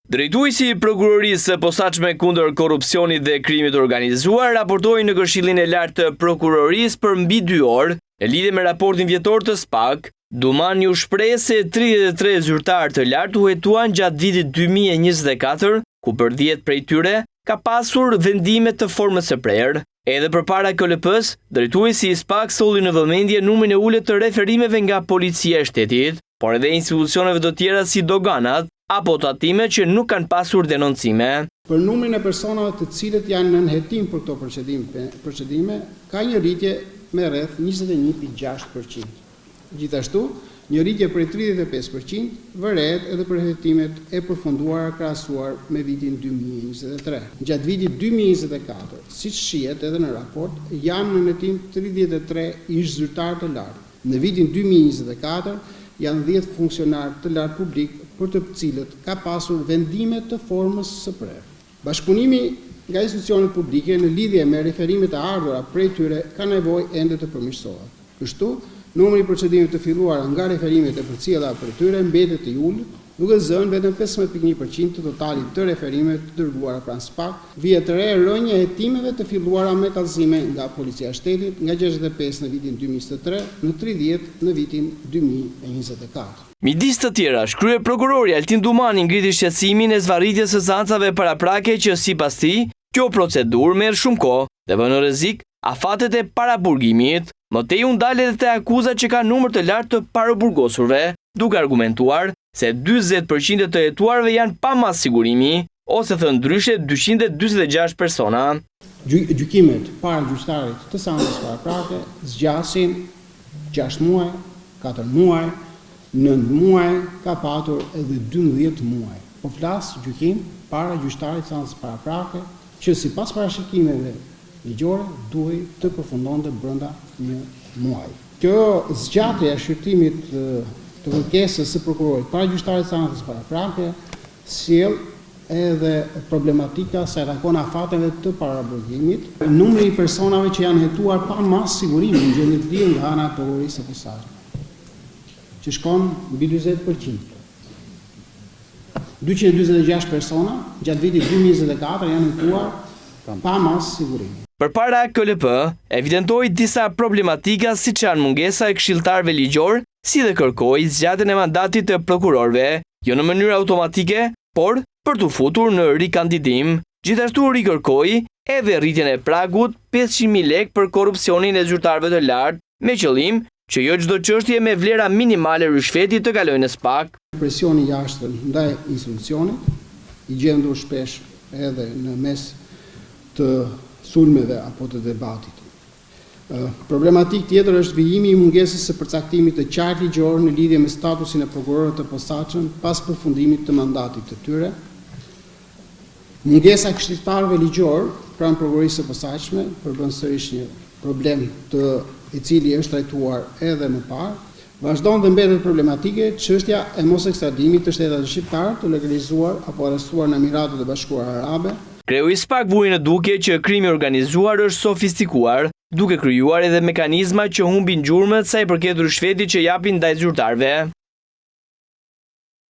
Drejtuesi i prokurorisë së posaçme kundër korrupsionit dhe krimit të organizuar raportoi në Këshillin e Lartë të Prokurorisë për mbi 2 orë në lidhje me raportin vjetor të SPAK. Dumani u shpreh se 33 zyrtarë të lartë u hetuan gjatë vitit 2024, ku për 10 prej tyre ka pasur vendime të formës së prerë. Edhe përpara KLP-s, drejtuesi i SPAK solli në vëmendje numrin e ulët të referimeve nga policia e shtetit, por edhe institucioneve të tjera si doganat apo tatime që nuk kanë pasur denoncime. Për numrin e personave të cilët janë në hetim për këto procedime, ka një rritje me rreth 21.6%. Gjithashtu, një rritje prej 35% vërehet edhe për hetimet e përfunduara krahasuar me vitin 2023. Gjatë vitit 2024, siç shihet edhe në raport, janë në hetim 33 ish zyrtarë të lartë. Në vitin 2024 janë 10 funksionarë të lartë publik për të cilët ka pasur vendime të formës së prerë. Bashkëpunimi nga institucionet publike në lidhje me referimet e ardhura prej tyre ka nevojë ende të përmirësohet. Kështu, numri i procedimeve të filluara nga referimet e përcjella për tyre mbetet i ulët, duke zënë vetëm 15.1% të totalit të referimeve të dërguara pranë SPAK, vjet re rënja e hetimeve të filluara me kallëzime nga Policia e Shtetit nga 65 në vitin 2023 në 30 në vitin 2024. Midis të tjera, shkrye prokurori Altin Dumani ngriti shqetësimin e zvarritjes së sancave paraprake që sipas tij, kjo procedurë merr shumë kohë dhe vën në rrezik afatet e paraburgimit. Mëtej u ndal edhe te akuzat që ka numër të lartë të paraburgosurve, duke argumentuar se 40% të hetuarve janë pa mas sigurimi, ose thënë ndryshe 246 persona. Gjykimet para gjyqtarit të sancës paraprake zgjasin 6 muaj, 4 muaj, 9 muaj, ka patur edhe 12 muaj. Po flas gjykim para gjyqtarit të sancës paraprake, që sipas parashikimeve ligjore duhej të përfundonte brenda 1 muaj. Kjo zgjatje e shqyrtimit të kërkesës së prokurorit para gjyqtarit të sancës paraprake sjell edhe problematika sa takon afateve të paraburgimit. Numri i personave që janë hetuar pa mas sigurimi në gjendje të tillë nga ana e prokurorisë së posaçme, që shkon mbi 40%. 246 persona gjatë vitit 2024 janë hetuar pa mas sigurimi. Përpara KLP, evidentoi disa problematika siç janë mungesa e këshilltarëve ligjor, si dhe kërkoi zgjatjen e mandatit të prokurorëve, jo në mënyrë automatike, por për të futur në rikandidim. Gjithashtu rikërkoi edhe rritjen e pragut 500.000 lekë për korrupsionin e zyrtarëve të lartë, me qëllim që jo çdo çështje me vlera minimale rishfeti të kalojë në SPAK. Presioni i jashtëm ndaj institucionit i gjendur shpesh edhe në mes të sulmeve apo të debatit. Problematik tjetër është vijimi i mungesës së përcaktimit të qartë ligjor në lidhje me statusin e prokurorëve të posaçëm pas përfundimit të mandatit të tyre. Mungesa e këshilltarëve ligjor pranë prokurorisë së posaçme përbën sërish një problem i cili është trajtuar edhe më parë. Vazhdon dhe mbetet problematike çështja e mos ekstradimit të shtetit shqiptar të legalizuar apo arrestuar në Emiratet e Bashkuara Arabe. Kreu i SPAK vuri në dukje që krimi organizuar është sofistikuar, duke krijuar edhe mekanizma që humbin gjurmët sa i përket rishfetit që japin ndaj zyrtarëve.